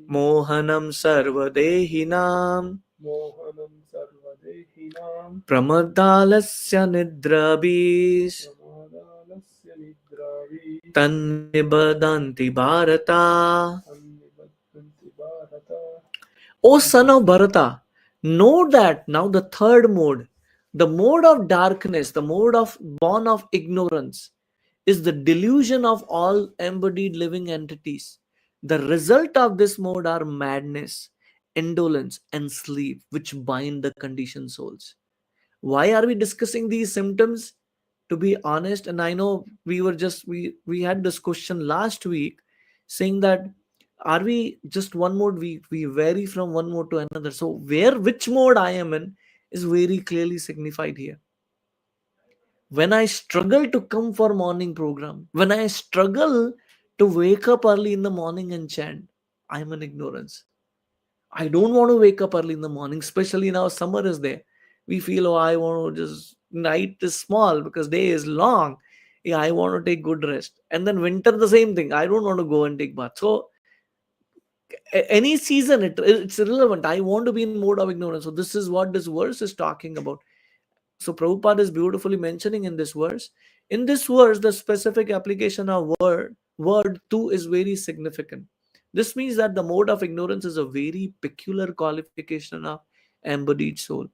Mohanam sarvadehinam Pramaдаlasya nidrabis Tannibadanti Bharata. O son of Bharata, know that now the third mode, the mode of darkness, the mode of born of ignorance, is the delusion of all embodied living entities. The result of this mode are madness, indolence, and sleep, which bind the conditioned souls. Why are we discussing these symptoms? To be honest, and I know we had this question last week, saying that are we just one mode, we vary from one mode to another. So which mode I am in is very clearly signified here. When I struggle to come for morning program, when I struggle to wake up early in the morning and chant, I'm in ignorance. I don't want to wake up early in the morning, especially now summer is there. We feel, oh, I want to just, night is small because day is long. Yeah, I want to take good rest. And then winter, the same thing. I don't want to go and take bath. So any season, it's irrelevant. I want to be in mode of ignorance. So this is what this verse is talking about. So Prabhupada is beautifully mentioning in this verse. In this verse, the specific application of word two is very significant. This means that the mode of ignorance is a very peculiar qualification of embodied soul.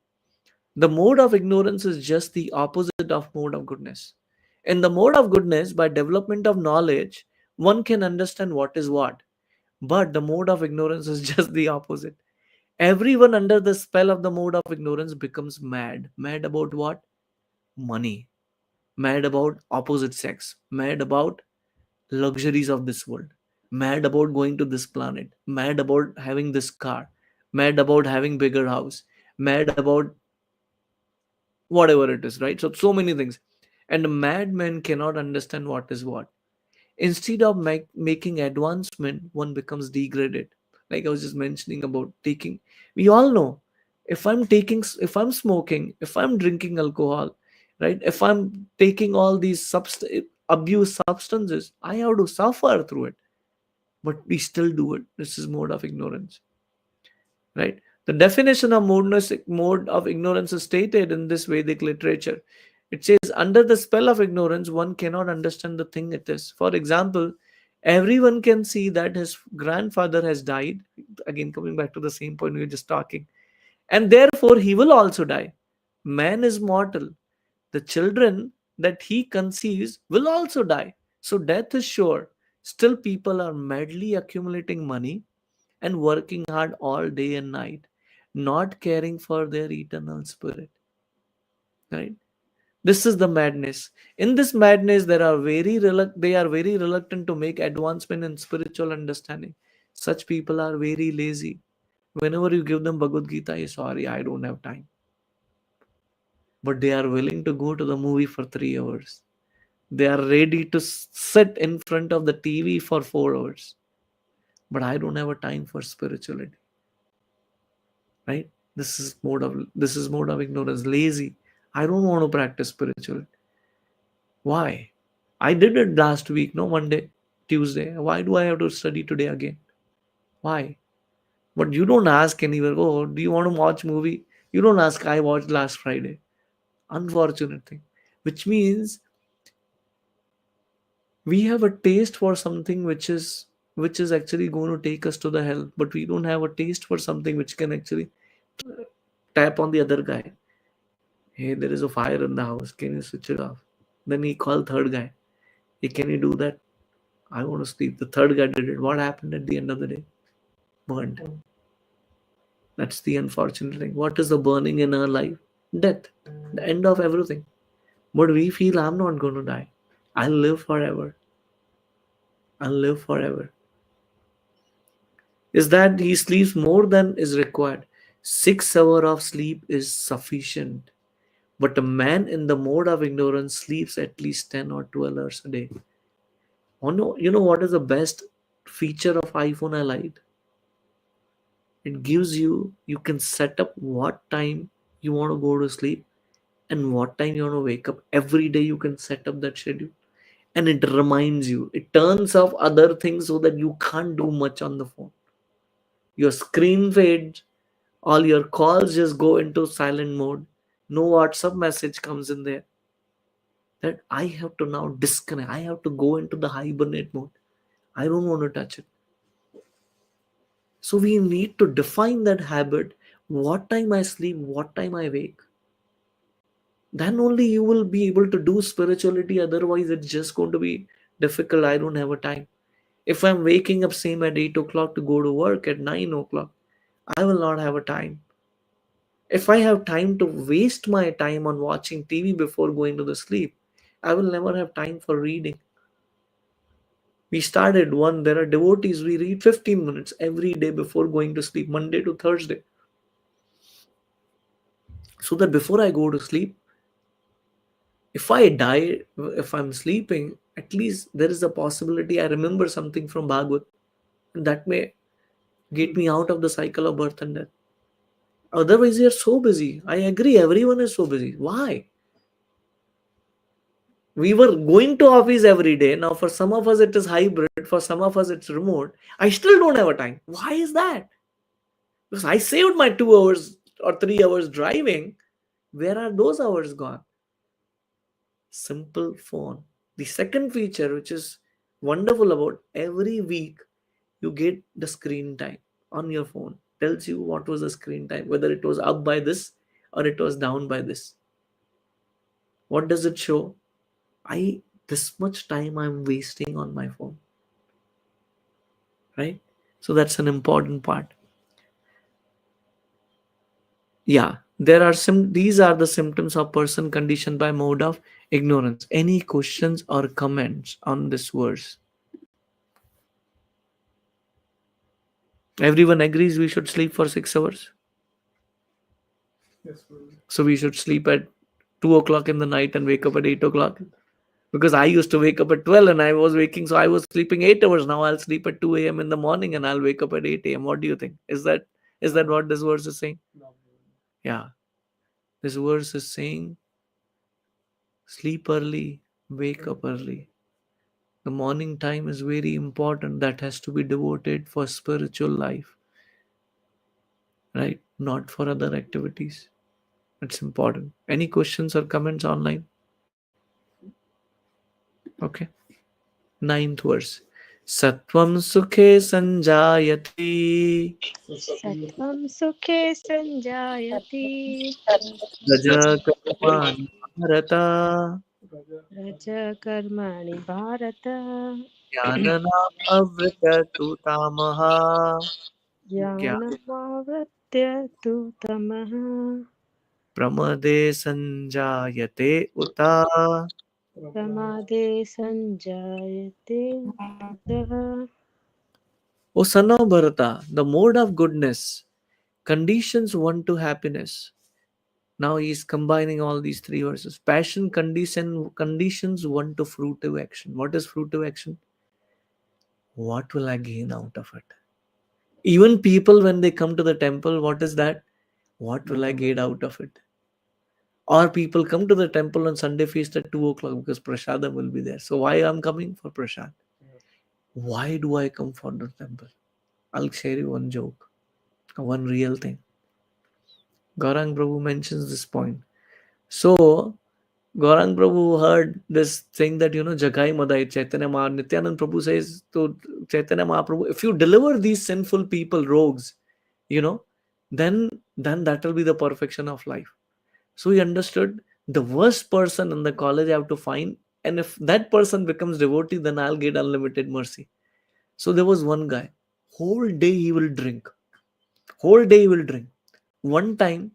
The mode of ignorance is just the opposite of mode of goodness. In the mode of goodness, by development of knowledge, one can understand what is what. But the mode of ignorance is just the opposite. Everyone under the spell of the mode of ignorance becomes mad. Mad about what? Money. Mad about opposite sex. Mad about luxuries of this world. Mad about going to this planet. Mad about having this car. Mad about having bigger house. Mad about whatever it is, right? So many things. And a madman cannot understand what is what. Instead of making advancement, one becomes degraded. Like I was just mentioning about taking, we all know, if I'm smoking, if I'm drinking alcohol, right, if I'm taking all these abuse substances, I have to suffer through it, but we still do it. This is mode of ignorance, right? The definition of mode of ignorance is stated in this Vedic literature. It says, under the spell of ignorance, one cannot understand the thing it is. For example, everyone can see that his grandfather has died. Again, coming back to the same point we were just talking. And therefore, he will also die. Man is mortal. The children that he conceives will also die. So death is sure. Still, people are madly accumulating money and working hard all day and night, not caring for their eternal spirit. Right? This is the madness. In this madness, they are very reluctant to make advancement in spiritual understanding. Such people are very lazy. Whenever you give them Bhagavad Gita, sorry, I don't have time. But they are willing to go to the movie for 3 hours. They are ready to sit in front of the TV for 4 hours. But I don't have a time for spirituality. Right? This is mode of ignorance. Lazy. I don't want to practice spirituality. Why? I did it last week, no, Monday, Tuesday. Why do I have to study today again? Why? But you don't ask anywhere, oh, do you want to watch movie? You don't ask, I watched last Friday. Unfortunate thing. Which means we have a taste for something which is actually going to take us to the hell, but we don't have a taste for something which can actually tap on the other guy. Hey, there is a fire in the house. Can you switch it off? Then he called third guy. Hey, can you do that? I want to sleep. The third guy did it. What happened at the end of the day? Burned. That's the unfortunate thing. What is the burning in our life? Death. The end of everything. But we feel I'm not going to die. I'll live forever. I'll live forever. Is that he sleeps more than is required. 6 hours of sleep is sufficient. But a man in the mode of ignorance sleeps at least 10 or 12 hours a day. Oh no, you know what is the best feature of iPhone I liked? It gives you can set up what time you want to go to sleep and what time you want to wake up. Every day you can set up that schedule. and it reminds you, it turns off other things so that you can't do much on the phone. Your screen fades, all your calls just go into silent mode, no WhatsApp message comes in there. That I have to now disconnect, I have to go into the hibernate mode. I don't want to touch it. So we need to define that habit, what time I sleep, what time I wake. Then only you will be able to do spirituality, otherwise it's just going to be difficult. I don't have a time. If I'm waking up same at 8 o'clock to go to work at 9 o'clock, I will not have a time. If I have time to waste my time on watching TV before going to the sleep, I will never have time for reading. We started one, there are devotees, we read 15 minutes every day before going to sleep, Monday to Thursday. So that before I go to sleep, if I die, if I'm sleeping, at least there is a possibility I remember something from Bhagavad, and that may get me out of the cycle of birth and death. Otherwise, you're so busy. I agree, everyone is so busy. Why? We were going to office every day. Now, for some of us, it is hybrid. For some of us, it's remote. I still don't have a time. Why is that? Because I saved my 2 hours or 3 hours driving. Where are those hours gone? Simple phone. The second feature, which is wonderful about every week, you get the screen time on your phone. Tells you what was the screen time, whether it was up by this or it was down by this. What does it show? I this much time I'm wasting on my phone. Right? So that's an important part. Yeah, there are some these are the symptoms of person conditioned by mode of ignorance. Any questions or comments on this verse? Everyone agrees we should sleep for 6 hours. So we should sleep at 2 o'clock in the night and wake up at 8 o'clock. Because I used to wake up at 12 and I was waking, so I was sleeping 8 hours. Now I'll sleep at 2 a.m. in the morning and I'll wake up at 8 a.m. What do you think? Is that what this verse is saying? Yeah. This verse is saying sleep early, wake up early. The morning time is very important. That has to be devoted for spiritual life, right? Not for other activities. It's important. Any questions or comments online? Okay. Ninth verse. Satvam sukhe sanjayati सत्त्वं सुखे सञ्जायते raja karmani bharata रजकर्माणि Bharat jnanam avritatu tamaha. ज्ञानमावृत्य तु तमः Pramade sanjayate uta. प्रमादे सञ्जायते मृतः O son of Bharata, the mode of goodness conditions one to happiness. Now he is combining all these three verses. Passion conditions one to fruitive action. What is fruitive action? What will I gain out of it? Even people, when they come to the temple, what is that? What will I get out of it? Or people come to the temple on Sunday feast at 2 o'clock because prasadam will be there. So why I'm coming for prasad? Why do I come for the temple? I'll share you one joke, one real thing. Gaurang Prabhu mentions this point. So Gaurang Prabhu heard this thing that, Jagai Madai, Chaitanya Mahaprabhu, Nityanand Prabhu says to Chaitanya Mahaprabhu, if you deliver these sinful people, rogues, you know, then that will be the perfection of life. So he understood the worst person in the college I have to find, and if that person becomes devotee, then I'll get unlimited mercy. So there was one guy, whole day he will drink, whole day he will drink. One time,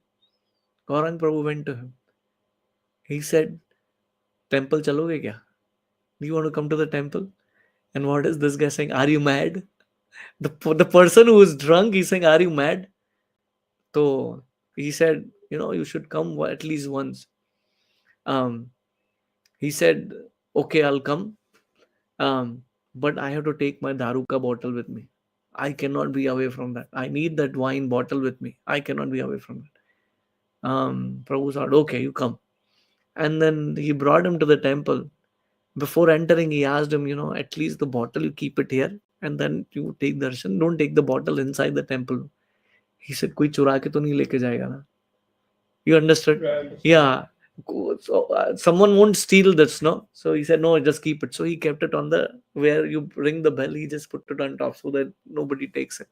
Gaurang Prabhu went to him. He said, "Temple chaloge kya? Do you want to come to the temple?" And what is this guy saying? Are you mad? The person who is drunk, he's saying, "Are you mad?" So he said, you should come at least once. Um, he said, "Okay, I'll come. But I have to take my daruka bottle with me. I cannot be away from that. I need that wine bottle with me. I cannot be away from it." Prabhu said, "Okay, you come." And then he brought him to the temple. Before entering, he asked him, at least the bottle you keep it here and then you take darshan. Don't take the bottle inside the temple. He said, "Koi chura ke to nahi leke jayega na?" You understood? Yeah, I understand. Yeah. So someone won't steal this, no? So he said, "No, just keep it." So he kept it on the where you ring the bell. He just put it on top so that nobody takes it.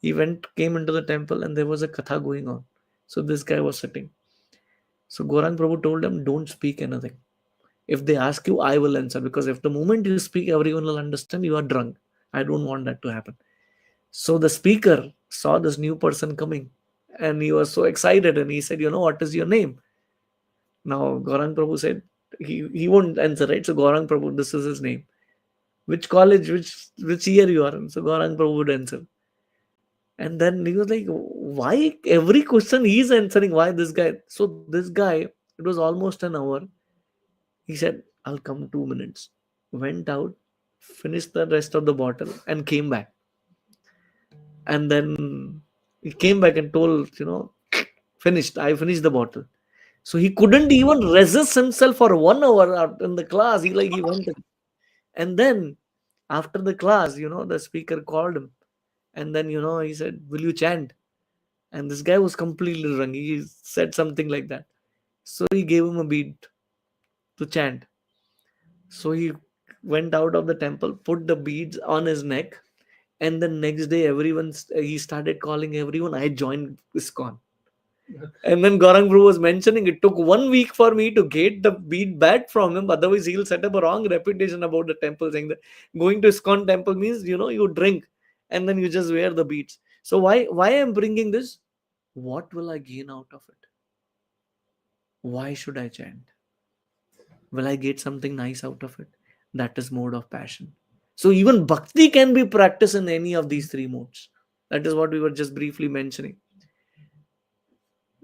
He came into the temple, and there was a katha going on. So this guy was sitting. So Gorang Prabhu told him, "Don't speak anything. If they ask you, I will answer. Because if the moment you speak, everyone will understand you are drunk. I don't want that to happen." So the speaker saw this new person coming, and he was so excited, and he said, "What is your name?" Now Gaurang Prabhu said he won't answer, right? So Gaurang Prabhu, this is his name. Which college, which year you are in? So Gaurang Prabhu would answer. And then he was like, why every question he's answering? Why this guy? So this guy, it was almost an hour. He said, "I'll come 2 minutes." Went out, finished the rest of the bottle, and came back. And then he came back and told, finished. I finished the bottle. So he couldn't even resist himself for 1 hour in the class. He went. And then after the class, the speaker called him. And then, he said, "Will you chant?" And this guy was completely wrong. He said something like that. So he gave him a bead to chant. So he went out of the temple, put the beads on his neck, and the next day, he started calling everyone, "I joined ISKCON." And then Gaurang Prabhu was mentioning it took 1 week for me to get the beat back from him. Otherwise, he'll set up a wrong reputation about the temple, saying that going to ISKCON temple means you drink and then you just wear the beads. So why I'm bringing this? What will I gain out of it? Why should I chant? Will I get something nice out of it? That is mode of passion. So even bhakti can be practiced in any of these three modes. That is what we were just briefly mentioning.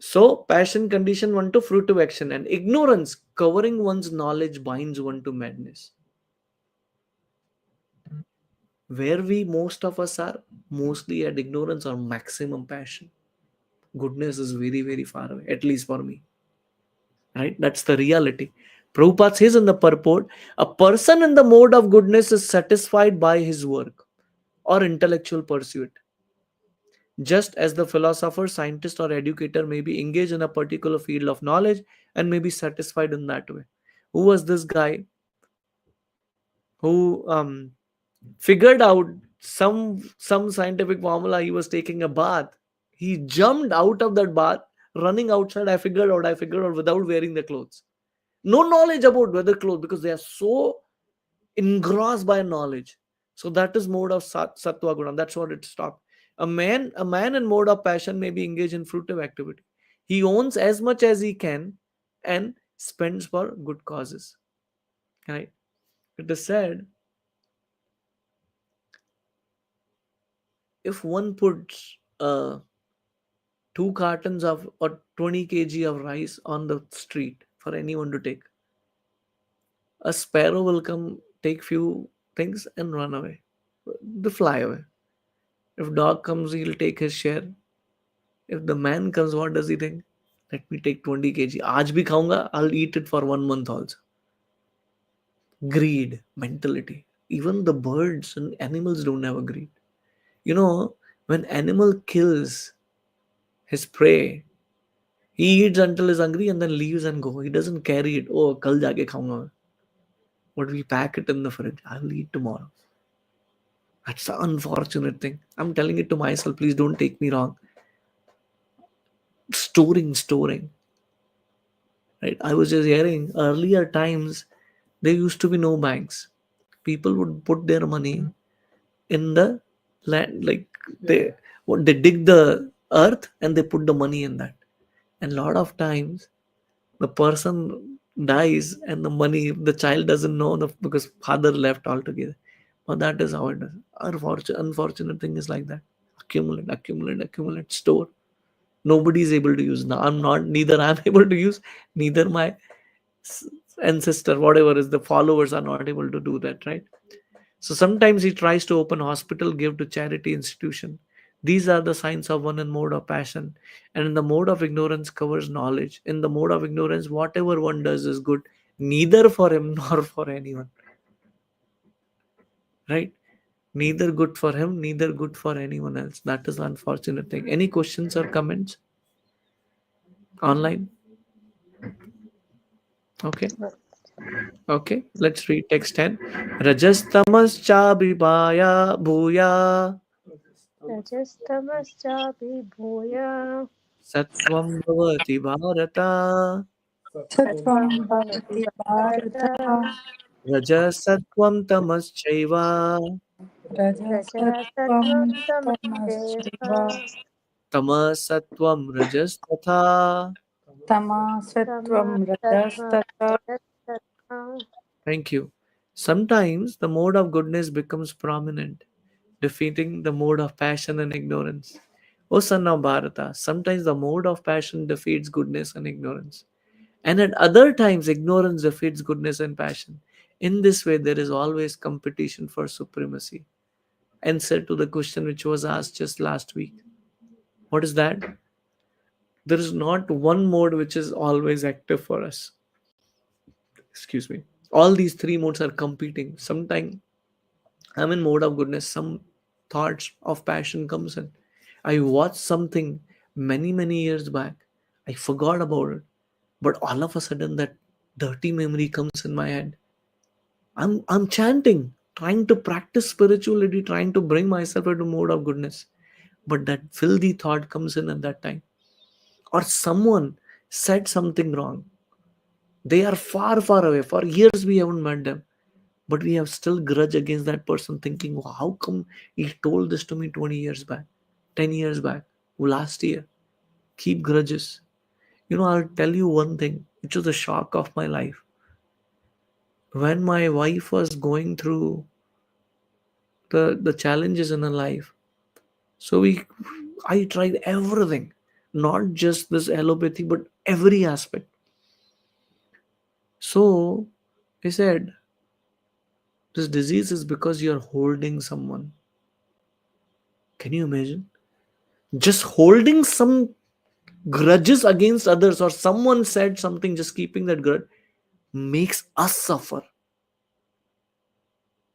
So, passion condition one to fruitive action, and ignorance covering one's knowledge binds one to madness. Where we most of us are mostly at ignorance or maximum passion. Goodness is very, very far away, at least for me. Right? That's the reality. Prabhupada says in the purport, a person in the mode of goodness is satisfied by his work or intellectual pursuit. Just as the philosopher, scientist, or educator may be engaged in a particular field of knowledge and may be satisfied in that way. Who was this guy who figured out some scientific formula? He was taking a bath. He jumped out of that bath, running outside. I figured out without wearing the clothes. No knowledge about weather clothes because they are so engrossed by knowledge. So that is mode of sattva guna. That's what it stopped. A man in mode of passion may be engaged in fruitive activity. He owns as much as he can and spends for good causes. Right? It is said, if one puts 2 cartons of or 20 kg of rice on the street for anyone to take, a sparrow will come, take few things and run away. They fly away. If dog comes, he'll take his share. If the man comes, what does he think? Let me take 20 kg. Aaj bhi khaunga, I'll eat it for 1 month also. Greed, mentality. Even the birds and animals don't have a greed. When animal kills his prey, he eats until he's hungry and then leaves and go. He doesn't carry it. Oh, kal jaake khaunga. But we pack it in the fridge. I'll eat tomorrow. That's the unfortunate thing. I'm telling it to myself. Please don't take me wrong. Storing. Right? I was just hearing earlier times there used to be no banks. People would put their money in the land, like they dig the earth and they put the money in that. And a lot of times the person dies and the money the child doesn't know because father left altogether. But that is how it is. Unfortunate thing is like that. Accumulate, store. Nobody is able to use. Now neither I'm able to use, neither my ancestor, whatever is the followers are not able to do that, right? So sometimes he tries to open hospital, give to charity institution. These are the signs of one in mode of passion. And in the mode of ignorance covers knowledge. In the mode of ignorance, whatever one does is good neither for him nor for anyone, right? Neither good for him, neither good for anyone else. That is the unfortunate thing. Any questions or comments online? Okay. Okay, let's read text 10. Rajastamas cha bibaya bhuya रजस्तमश्चाभिभूय satvam bhavati bharata सत्वं सत्त्वं भवति भवति Bharat Bharat rajasatvam tamaschaiva रजः रजसत्वं सत्त्वं तमश्चैव तमश्चैव tamasatvam rajastatha. तमासत्वं तमः सत्त्वं रजस्तथा रजस्तथा Thank you. Sometimes the mode of goodness becomes prominent, defeating the mode of passion and ignorance. O son of Bharata, sometimes the mode of passion defeats goodness and ignorance. And at other times, ignorance defeats goodness and passion. In this way, there is always competition for supremacy. Answer to the question which was asked just last week. What is that? There is not one mode which is always active for us. Excuse me. All these three modes are competing. Sometimes I'm in mode of goodness. Some thoughts of passion comes in. I watched something many years back. I forgot about it. But all of a sudden that dirty memory comes in my head. I'm chanting, trying to practice spirituality, trying to bring myself into mode of goodness. But that filthy thought comes in at that time. Or someone said something wrong. They are far away. For years we haven't met them. But we have still grudge against that person, thinking, "Wow, how come he told this to me 20 years back, 10 years back, last year?" Keep grudges. I'll tell you one thing, which was the shock of my life. When my wife was going through the challenges in her life, so I tried everything, not just this allopathy, but every aspect. So I said, this disease is because you're holding someone. Can you imagine? Just holding some grudges against others, or someone said something, just keeping that grudge makes us suffer.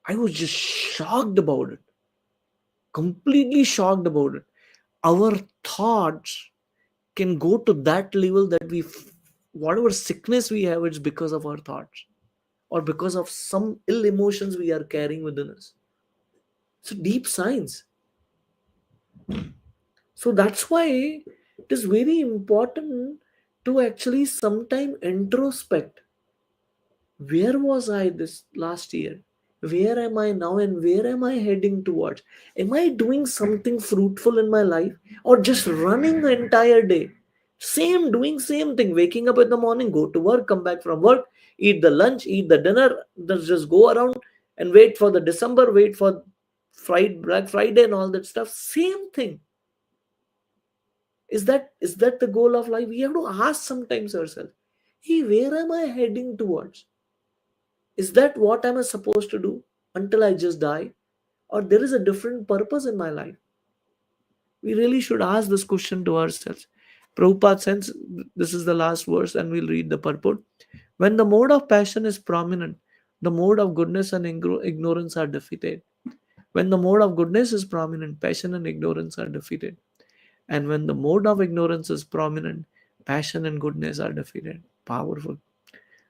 I was just shocked about it, completely shocked about it. Our thoughts can go to that level that whatever sickness we have, it's because of our thoughts or because of some ill emotions we are carrying within us. It's a deep science. So that's why it is very important to actually sometime introspect. Where was I this last year? Where am I now, and where am I heading towards? Am I doing something fruitful in my life, or just running the entire day? Doing same thing, waking up in the morning, go to work, come back from work, eat the lunch, eat the dinner, just go around and wait for the December, wait for Black Friday and all that stuff. Same thing. Is that the goal of life? We have to ask sometimes ourselves, hey, where am I heading towards? Is that what am I supposed to do until I just die? Or there is a different purpose in my life? We really should ask this question to ourselves. Prabhupada says, this is the last verse, and we'll read the purport. When the mode of passion is prominent, the mode of goodness and ignorance are defeated. When the mode of goodness is prominent, passion and ignorance are defeated. And when the mode of ignorance is prominent, passion and goodness are defeated. Powerful.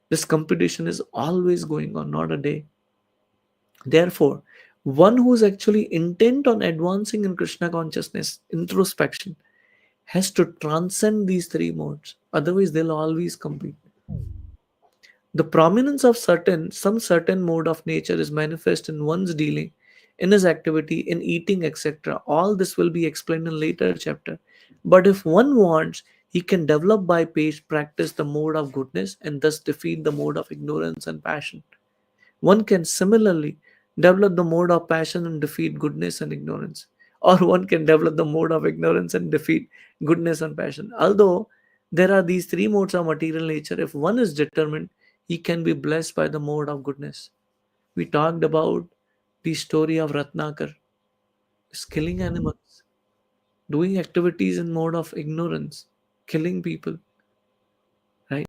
This competition is always going on, not a day. Therefore, one who is actually intent on advancing in Krishna consciousness, introspection, has to transcend these three modes. Otherwise, they'll always compete. The prominence of some certain mode of nature is manifest in one's dealing, in his activity, in eating, etc. All this will be explained in later chapter. But if one wants, he can develop by practice the mode of goodness and thus defeat the mode of ignorance and passion. One can similarly develop the mode of passion and defeat goodness and ignorance. Or one can develop the mode of ignorance and defeat goodness and passion. Although there are these three modes of material nature, if one is determined, he can be blessed by the mode of goodness. We talked about the story of Ratnakar, killing animals, doing activities in mode of ignorance, killing people, right?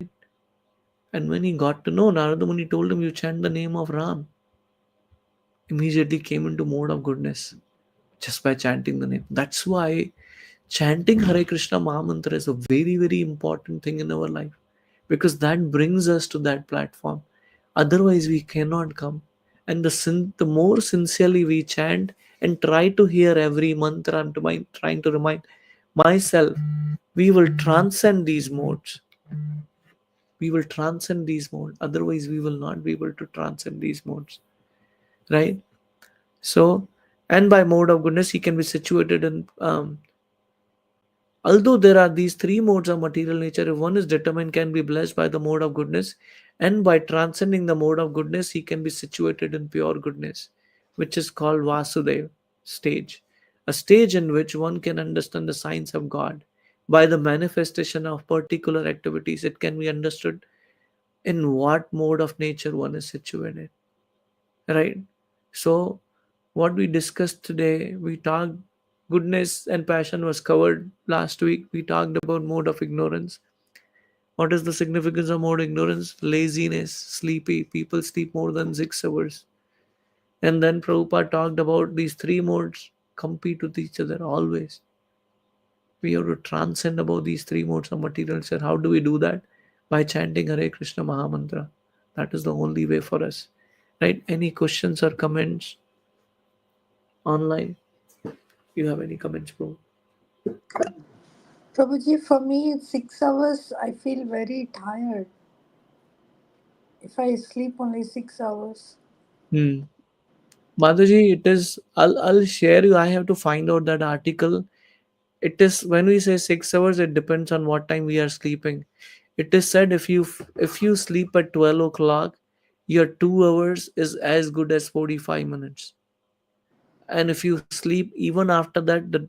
And when he got to know, Narada Muni told him, you chant the name of Ram. Immediately came into mode of goodness just by chanting the name. That's why chanting Hare Krishna Mahamantra is a very, very important thing in our life, because that brings us to that platform. Otherwise, we cannot come. And the more sincerely we chant and try to hear every mantra and trying to remind myself, we will transcend these modes. We will transcend these modes. Otherwise, we will not be able to transcend these modes. Right? So, and by mode of goodness, he can be situated in although there are these three modes of material nature, if one is determined, can be blessed by the mode of goodness, and by transcending the mode of goodness, he can be situated in pure goodness, which is called Vasudev stage, a stage in which one can understand the signs of God by the manifestation of particular activities. It can be understood in what mode of nature one is situated, right? So what we discussed today, we talked goodness and passion was covered last week. We talked about mode of ignorance. What is the significance of mode ignorance? Laziness, sleepy. People sleep more than 6 hours. And then Prabhupada talked about these three modes compete with each other always. We have to transcend about these three modes of material nature. How do we do that? By chanting Hare Krishna Mahamantra. That is the only way for us. Right? Any questions or comments online? You have any comments, bro? Prabhuji, for me, it's 6 hours. I feel very tired. If I sleep only 6 hours. Hmm. Madhuji, it is. I'll share you. I have to find out that article. It is when we say 6 hours. It depends on what time we are sleeping. It is said if you sleep at 12 o'clock, your 2 hours is as good as 45 minutes. And if you sleep even after that, the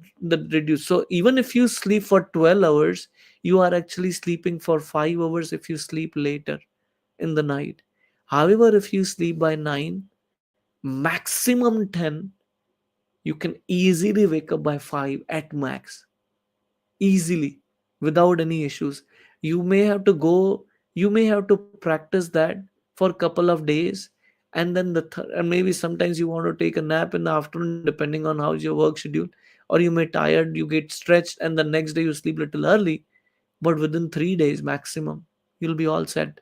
reduce. So even if you sleep for 12 hours, you are actually sleeping for 5 hours if you sleep later in the night. However, if you sleep by 9, maximum 10, you can easily wake up by 5 at max, easily, without any issues. You may have to practice that for a couple of days, and then and maybe sometimes you want to take a nap in the afternoon depending on how's your work schedule, or you may tired, you get stretched, and the next day you sleep little early. But within 3 days maximum, you'll be all set.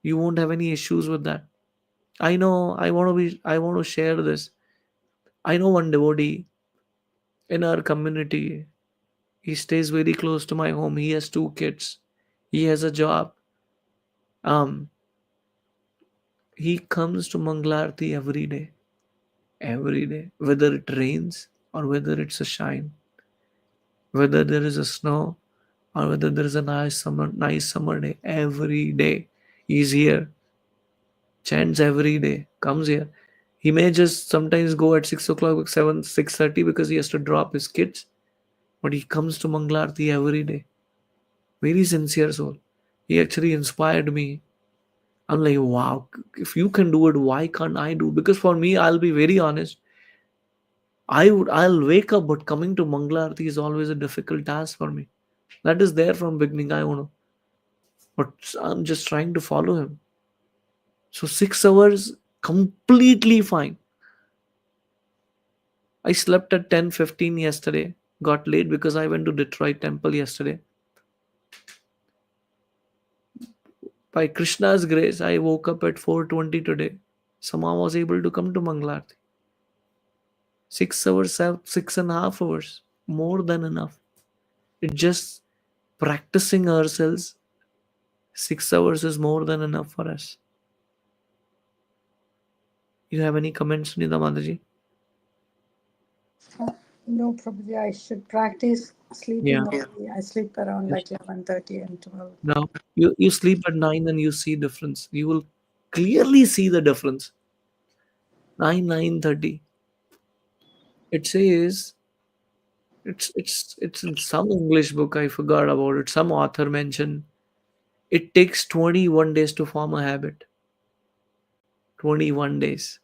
You won't have any issues with that. I want to share this. I know one devotee in our community. He stays very close to my home. He has 2 kids. He has a job. Um, he comes to Mangalarti every day, whether it rains or whether it's a shine, whether there is a snow or whether there is a nice summer day. Every day, he's here, chants every day, comes here. He may just sometimes go at 6 o'clock, 6:30 because he has to drop his kids, but he comes to Mangalarti every day. Very sincere soul. He actually inspired me. I'm like, wow, if you can do it, why can't I do? Because for me, I'll be very honest. I'll wake up, but coming to Mangalarti is always a difficult task for me. That is there from beginning. I want to, but I'm just trying to follow him. So 6 hours, completely fine. I slept at 10:15 yesterday. Got late because I went to Detroit Temple yesterday. By Krishna's grace, I woke up at 4:20 today. Somehow I was able to come to Mangalarti. 6 hours, 6.5 hours, more than enough. It just practicing ourselves. 6 hours is more than enough for us. You have any comments, Nida Mataji? No, Prabhuji, I should practice sleeping Yeah. early. I sleep around Yes. like 11:30 and 12. Now you sleep at 9 and you see difference. You will clearly see the difference. 9:30. It says it's in some English book. I forgot about it. Some author mentioned it takes 21 days to form a habit. 21 days.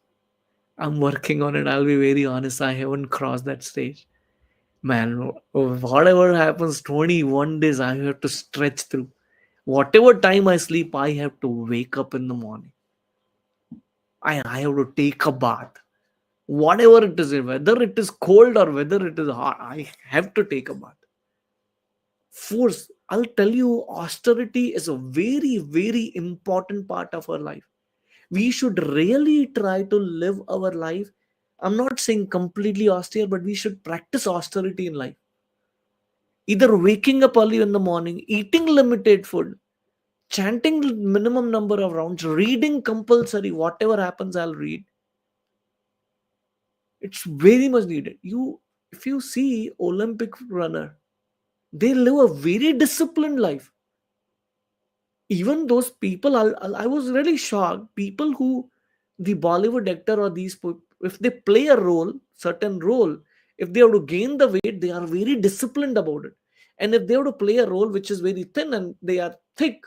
I'm working on it. I'll be very honest. I haven't crossed that stage. Man, whatever happens, 21 days I have to stretch through. Whatever time I sleep, I have to wake up in the morning. I have to take a bath. Whatever it is, whether it is cold or whether it is hot, I have to take a bath. Force, I'll tell you, austerity is a very, very important part of our life. We should really try to live our life. I'm not saying completely austere, but we should practice austerity in life. Either waking up early in the morning, eating limited food, chanting minimum number of rounds, reading compulsory, whatever happens, I'll read. It's very much needed. If you see Olympic runner, they live a very disciplined life. Even those people, I was really shocked. People who, the Bollywood actor or these, if they play a role, certain role, if they have to gain the weight, they are very disciplined about it. And if they have to play a role which is very thin and they are thick,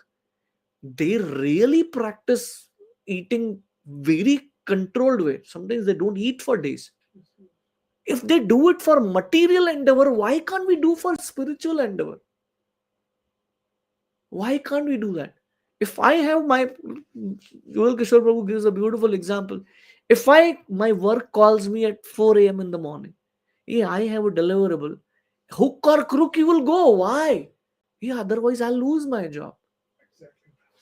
they really practice eating very controlled way. Sometimes they don't eat for days. If they do it for material endeavor, why can't we do for spiritual endeavor? Why can't we do that? If I have my, Joel Kishore Prabhu gives a beautiful example. If my work calls me at 4 a.m. in the morning, yeah, I have a deliverable. Hook or crook, you will go. Why? Yeah, otherwise I'll lose my job.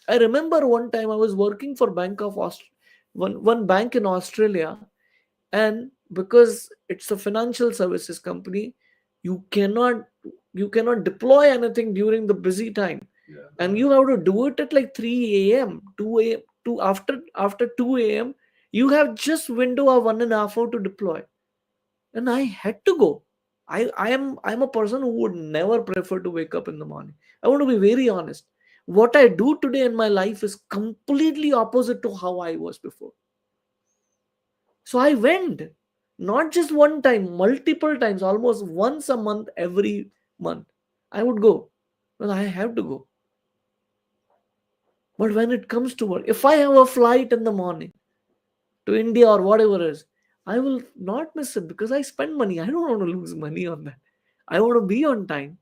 I remember one time I was working for Bank of one bank in Australia, and because it's a financial services company, you cannot deploy anything during the busy time, and you have to do it at like 3 a.m., 2 a.m., to after 2 a.m. You have just window of 1.5 hour to deploy, and I had to go. I'm a person who would never prefer to wake up in the morning. I want to be very honest. What I do today in my life is completely opposite to how I was before. So I went, not just one time, multiple times, almost once a month, every month. I would go. Well, I have to go. But when it comes to work, if I have a flight in the morning to India or whatever it is, I will not miss it because I spend money. I don't want to lose money on that. I want to be on time.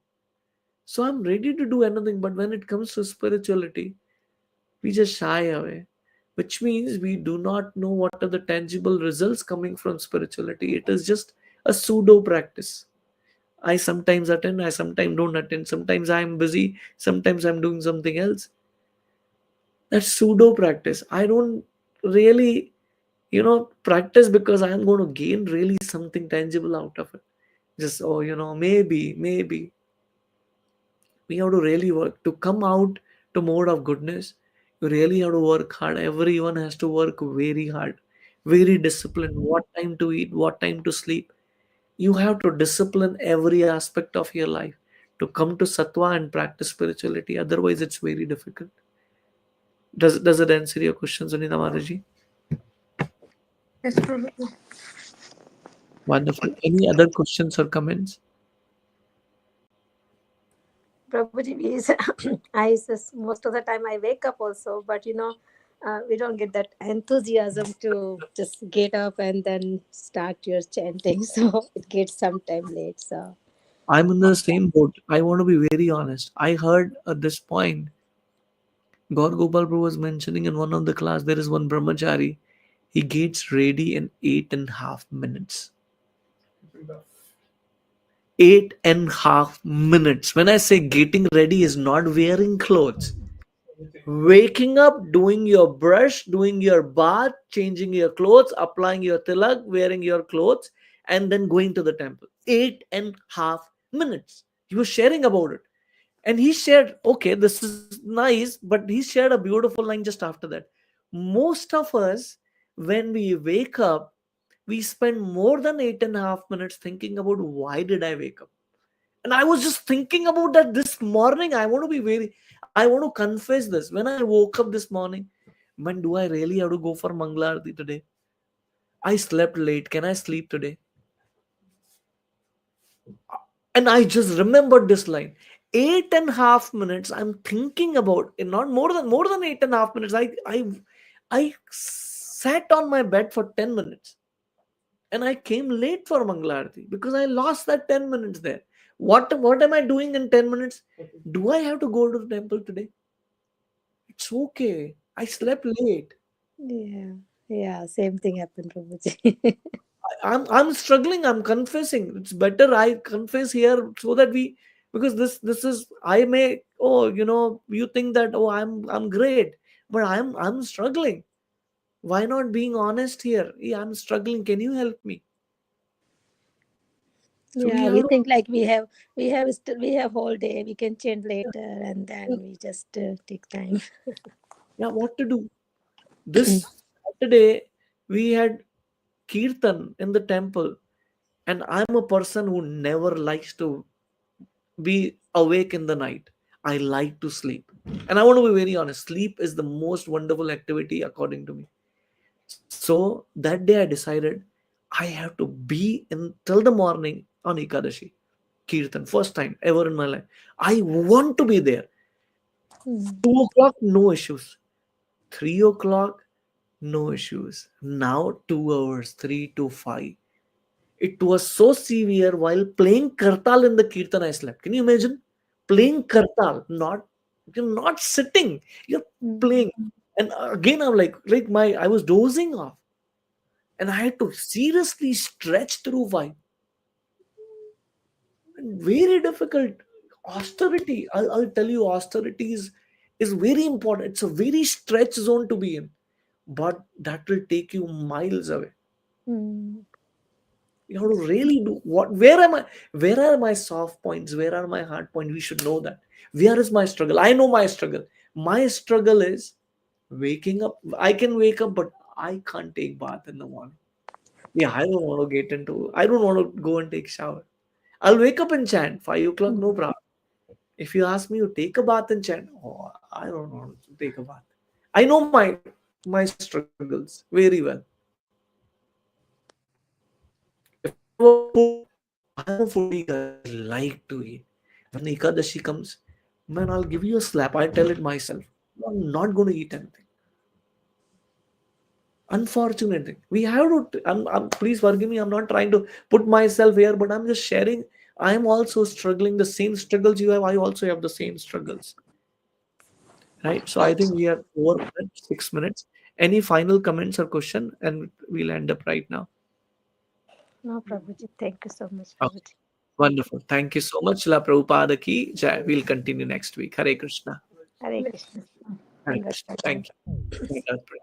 So I'm ready to do anything. But when it comes to spirituality, we just shy away, which means we do not know what are the tangible results coming from spirituality. It is just a pseudo practice. I sometimes attend, I sometimes don't attend, sometimes I'm busy, sometimes I'm doing something else. That's pseudo practice. I don't really, practice because I'm going to gain really something tangible out of it. Just, oh, maybe we have to really work to come out to mode of goodness. You really have to work hard. Everyone has to work very hard, very disciplined. What time to eat, what time to sleep. You have to discipline every aspect of your life to come to sattva and practice spirituality. Otherwise, it's very difficult. Does it answer your question, Sunita Mataji? Yes, Prabhuji. Wonderful. Any other questions or comments? Prabhuji, most of the time I wake up also, but we don't get that enthusiasm to just get up and then start your chanting. So it gets sometime late. So I'm in the same boat. I want to be very honest. I heard at this point, Gaur Gopal Prabhu was mentioning in one of the class, there is one brahmachari. He gets ready in 8.5 minutes. 8.5 minutes. When I say getting ready is not wearing clothes. Waking up, doing your brush, doing your bath, changing your clothes, applying your tilak, wearing your clothes, and then going to the temple. 8.5 minutes. He was sharing about it. And he shared, okay, this is nice, but he shared a beautiful line just after that. Most of us, when we wake up, we spend more than 8.5 minutes thinking about why did I wake up. And I was just thinking about that this morning. I want to confess this. When I woke up this morning, man, do I really have to go for Mangala Aarti today? I slept late. Can I sleep today? And I just remembered this line. 8.5 minutes. I'm thinking about it. Not more than 8.5 minutes. I sat on my bed for 10 minutes. And I came late for Mangalarti because I lost that 10 minutes there. What am I doing in 10 minutes? Do I have to go to the temple today? it's okay. I slept late. Yeah. Yeah. Same thing happened, Prabhuji. I'm struggling. I'm confessing. It's better I confess here so that we, because this is, I may, oh, you think that, oh, I'm great, but I'm struggling. Why not being honest here? Yeah, I'm struggling. Can you help me? So we Yeah, have we to, think like we have whole day. We can change later, and then we just take time. yeah, what to do? This Saturday we had kirtan in the temple, and I'm a person who never likes to be awake in the night. I like to sleep. And I want to be very honest, sleep is the most wonderful activity according to me. So that day I decided I have to be in till the morning on Ekadashi. Kirtan, first time ever in my life. I want to be there. Mm. 2 o'clock, no issues. 3 o'clock, no issues. Now 2 hours, 3 to 5. It was so severe while playing Kartal in the Kirtan I slept. Can you imagine? Playing Kartal, you're not sitting, you're Mm. playing. And again, I was dozing off, and I had to seriously stretch through five. And very difficult. Austerity, I'll tell you, austerity is very important. It's a very stretch zone to be in, but that will take you miles away. Mm. You have to really do what, where are my soft points, where are my hard points? We should know that. Where is my struggle? I know my struggle. My struggle is waking up. I can wake up, but I can't take bath in the morning. Yeah, I don't want to go and take shower. I'll wake up and chant 5 o'clock, no Mm. problem. If you ask me to take a bath and chant, oh, I don't want to take a bath. I know my struggles very well. If I talk about food, I'm a foodie guy. I like to eat. When Ekadashi comes, man, I'll give you a slap. I tell it myself. I'm not going to eat anything. Unfortunate thing. We have to. Please forgive me. I'm not trying to put myself here, but I'm just sharing. I'm also struggling the same struggles you have. I also have the same struggles. Right. So I think we are over 6 minutes. Any final comments or question, and we'll end up right now. No, Prabhuji. Thank you so much, Okay. Prabhuji. Wonderful. Thank you so much. La Prabhupada ki jai. We'll continue next week. Hare Krishna. Hare Krishna. Hare Thank Krishna. God. Thank you. Thank you.